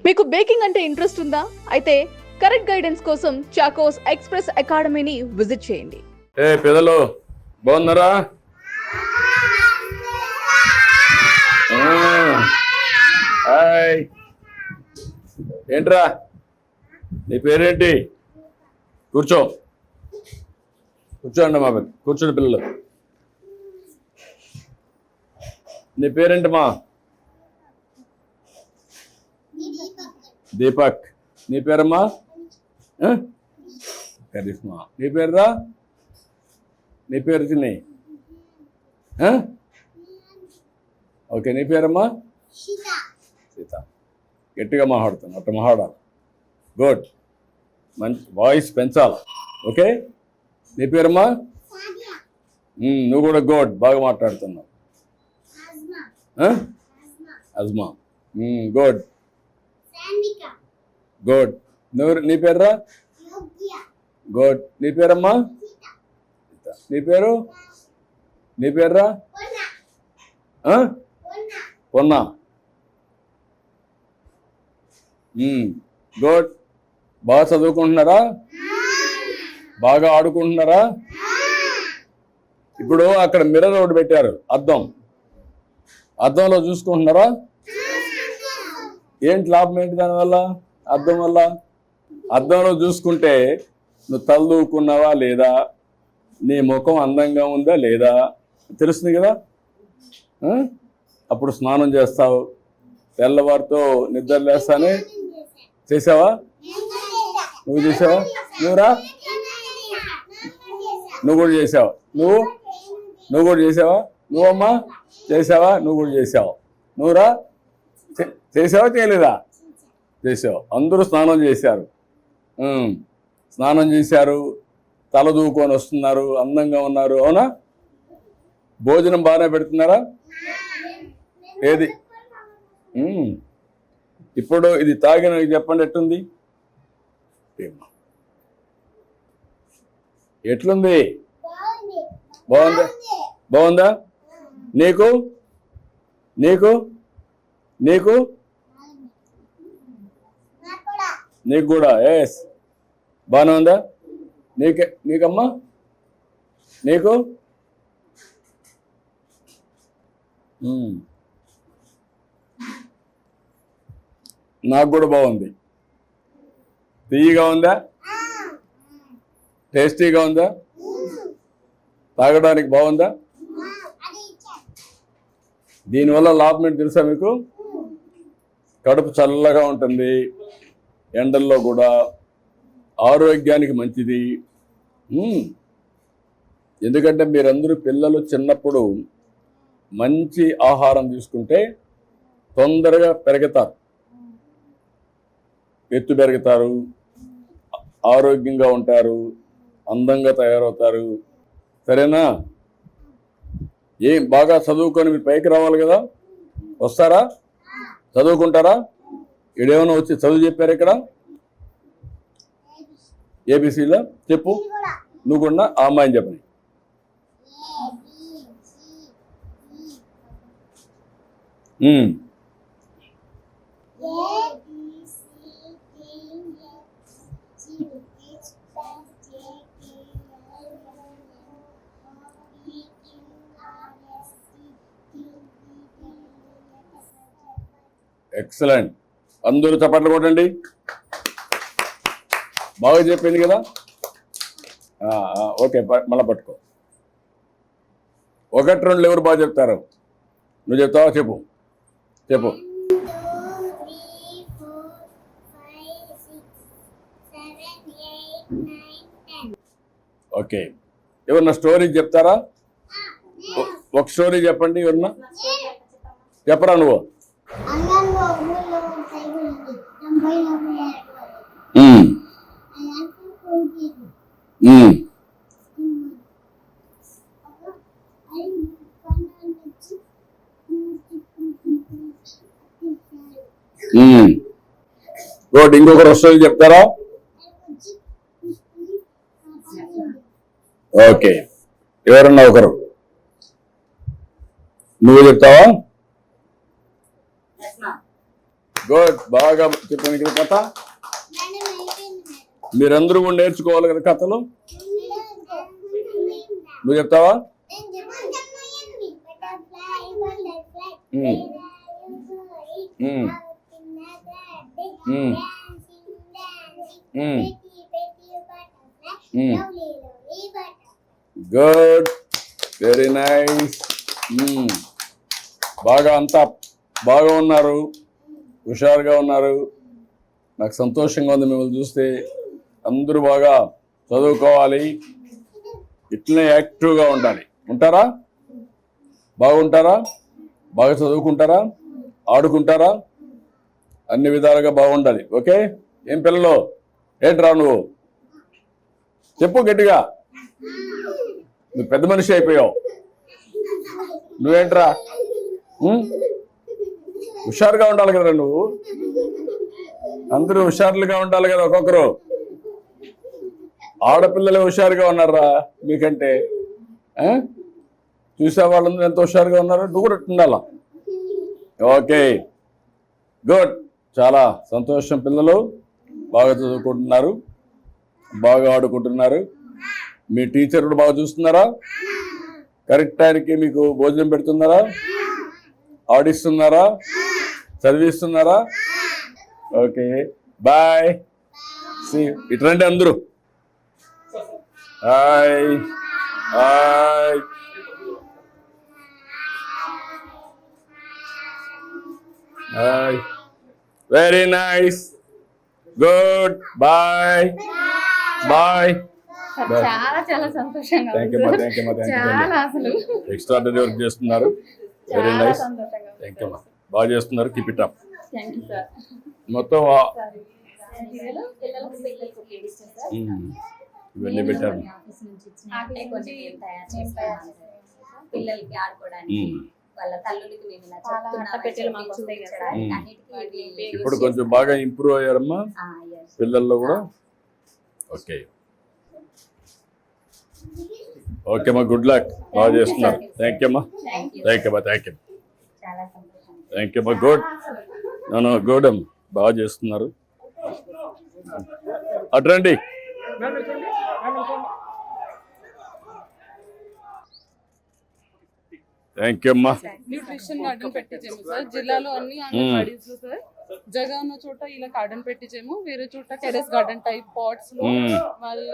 మీకు బేకింగ్ అంటే ఇంట్రెస్ట్ ఉందా? అయితే కరెక్ట్ గైడెన్స్ కోసం చాకోస్ ఎక్స్ప్రెస్ అకాడమీని విజిట్ చేయండి. ఏ పిల్లలు బాగున్నారా? హాయ్, ఏంట్రా నీ పేరేంటి? కూర్చో, కూర్చోండి మా కూర్చోండి పిల్లలు. నీ పేరేంటమ్మా? దీపక్. నీ పేరమ్మా? కరిష్మా. నీ పేరురా? నీ పేరు చిన్ని? ఓకే, నీ పేరమ్మా? సీత. గట్టిగా మాట్లాడుతాను, అట్లా మాట్లాడాలి. గుడ్, మంచి వాయిస్ పెంచాలి. ఓకే, నీ పేరమ్మా? నువ్వు కూడా గుడ్, బాగా మాట్లాడుతున్నావు. అజ్మా. Good good. నువ్వు నీ పేరురా? గుడ్. నీ పేరమ్మా? నీ పేరు? నీ పేరురా? పొన్నా. గుడ్. బాగా చదువుకుంటున్నారా? బాగా ఆడుకుంటున్నారా? ఇప్పుడు అక్కడ మిర్రర్ ఒకటి పెట్టారు, అద్దంలో చూసుకుంటున్నారా? ఏంటి లాభం ఏంటి దానివల్ల? అద్దం వల్ల అద్దంలో చూసుకుంటే నువ్వు తలదూకున్నావా లేదా, నీ ముఖం అందంగా ఉందా లేదా తెలుస్తుంది కదా. అప్పుడు స్నానం చేస్తావు, తెల్లవారితో నిద్ర లేస్తానే. చేసావా? నువ్వు చేసావా? నువ్వురా? నువ్వు కూడా చేసావా? నువ్వు కూడా చేసావా? నువ్వమ్మా చేసావా? నువ్వు కూడా చేసావు. నువ్వురా? చేసావా చేయలేదా? చేసావు. అందరూ స్నానం చేశారు, తల దూకొని వస్తున్నారు, అందంగా ఉన్నారు. అవునా? భోజనం బాగానే పెడుతున్నారా? ఏది ఇప్పుడు ఇది తాగిన చెప్పండి, ఎట్లుంది? ఎట్లుంది? బాగుందా? నీకు నీకు నీకు నీకు కూడా ఎస్ బాగానే ఉందా? నీకమ్మా? నీకు? నాకు కూడా బాగుంది. తీయగా ఉందా? టేస్టీగా ఉందా? తాగడానికి బాగుందా? దీనివల్ల లాభం ఏంటి తెలుసా మీకు? కడుపు చల్లగా ఉంటుంది, ఎండల్లో కూడా ఆరోగ్యానికి మంచిది. ఎందుకంటే మీరందరూ పిల్లలు చిన్నప్పుడు మంచి ఆహారం తీసుకుంటే తొందరగా పెరుగుతారు, ఎత్తు పెరుగుతారు, ఆరోగ్యంగా ఉంటారు, అందంగా తయారవుతారు. సరేనా? ఏం బాగా చదువుకొని మీరు పైకి రావాలి కదా. వస్తారా? చదువుకుంటారా? ఇడేమైనా వచ్చి చదువు చెప్పారు ఇక్కడ? ఏబిసిలో చెప్పు. నువ్వు కూడా ఆ అమ్మాయిని చెప్పని. ఎక్సలెంట్. అందరూ చప్పట్లు కొట్టండి. బాగా చెప్పింది కదా. ఓకే, మళ్ళీ పట్టుకో. 1, 2 ఎవరు బాగా చెప్తారు? నువ్వు చెప్తావా? చెప్పు. ఓకే, ఎవరన్నా స్టోరీ చెప్తారా? ఒక స్టోరీ చెప్పండి. ఎవరన్నా చెప్పరా? నువ్వు గుడ్. ఇంకొకరు స్టోరీ చెప్తారా? ఓకే, ఎవరన్నా ఒకరు. నువ్వు చెప్తావా? గుడ్ బాగా చెప్పాను కదా కథ. మీరందరూ కూడా నేర్చుకోవాలి కదా కథలు. నువ్వు చెప్తావా? Good, very nice. బాగా అంతా బాగా ఉన్నారు, హుషారుగా ఉన్నారు. నాకు సంతోషంగా ఉంది మిమ్మల్ని చూస్తే. అందరూ బాగా చదువుకోవాలి, ఇట్లనే యాక్టివ్గా ఉండాలి. ఉంటారా? బాగుంటారా? బాగా చదువుకుంటారా? ఆడుకుంటారా? అన్ని విధాలుగా బాగుండాలి. ఓకే? ఏం పిల్లలు, ఏంట్రా నువ్వు చెప్పు గట్టిగా. నువ్వు పెద్ద మనిషి అయిపోయావు. నువ్వేంట్రా? హుషారుగా ఉండాలి కదా నువ్వు. అందరూ హుషారులుగా ఉండాలి కదా. ఒక్కొక్కరు ఆడపిల్లలే హుషారుగా ఉన్నారా మీకంటే? చూసే వాళ్ళందరూ ఎంత హుషారుగా ఉన్నారు. నువ్వు కూడా ఉండాలా. Okay, good. చాలా సంతోషం. పిల్లలు బాగా చదువుకుంటున్నారు, బాగా ఆడుకుంటున్నారు. మీ టీచర్ కూడా బాగా చూస్తున్నారా? కరెక్ట్ టైంకి మీకు భోజనం పెడుతున్నారా? ఆడిస్తున్నారా? చదివిస్తున్నారా? Okay, bye. ఇటు రండి అందరూ. Hi hi. Hi, very nice, good, bye bye. చాలా చాలా సంతోషంగా థ్యాంక్ యూ మా, థ్యాంక్ యూ మా, థ్యాంక్ యూ. చాలా అసలు ఎక్స్ట్రాడనరీ వర్క్ చేస్తున్నారు. వెరీ చాలా నైస్, సంతోషంగా థ్యాంక్ యూ మా. బాగా చేస్తున్నారు, keep it up. Thank you sir. మొత్తం పిల్లలకు కేక్ ఇస్తాం సార్. ఇవన్నీ పెట్టారు. ఆఫీస్ నుంచి ఇచ్చినట్టే కొన్ని మేము తయారు చేస్తాం పిల్లలకి ఆడుకోవడానికి. వాళ్ళ తల్లులకి మేము ఇలా చెప్తున్నాం అన్నిటికీ ఇవి ఇప్పుడు కొంచెం బాగా ఇంప్రూవ్ అయ్యారమ్మా పిల్లల్లో కూడా. ఓకే ఓకే అమ్మా, గుడ్ లక్. బాగా చేస్తున్నారు. థ్యాంక్ యూ అమ్మా, థ్యాంక్ యూ అమ్మా, థ్యాంక్ యూ, చాలా సంతోషం. థ్యాంక్ యూ అమ్మా. గుడ్, నన్ను గుడ్ అమ్మ, బాగా చేస్తున్నారు. అట్రండి. థ్యాంక్ యూ అమ్మా. న్యూట్రిషన్ గార్డెన్ పెట్టించాము సార్. జిల్లాలో అన్ని అంగన్వాడీస్ లో సార్. జగన్ ఉన్న చోట ఇలా గార్డెన్ పెట్టించాము, వేరే చోట టెరెస్ గార్డెన్ టైప్ పాట్స్ లో వాళ్ళ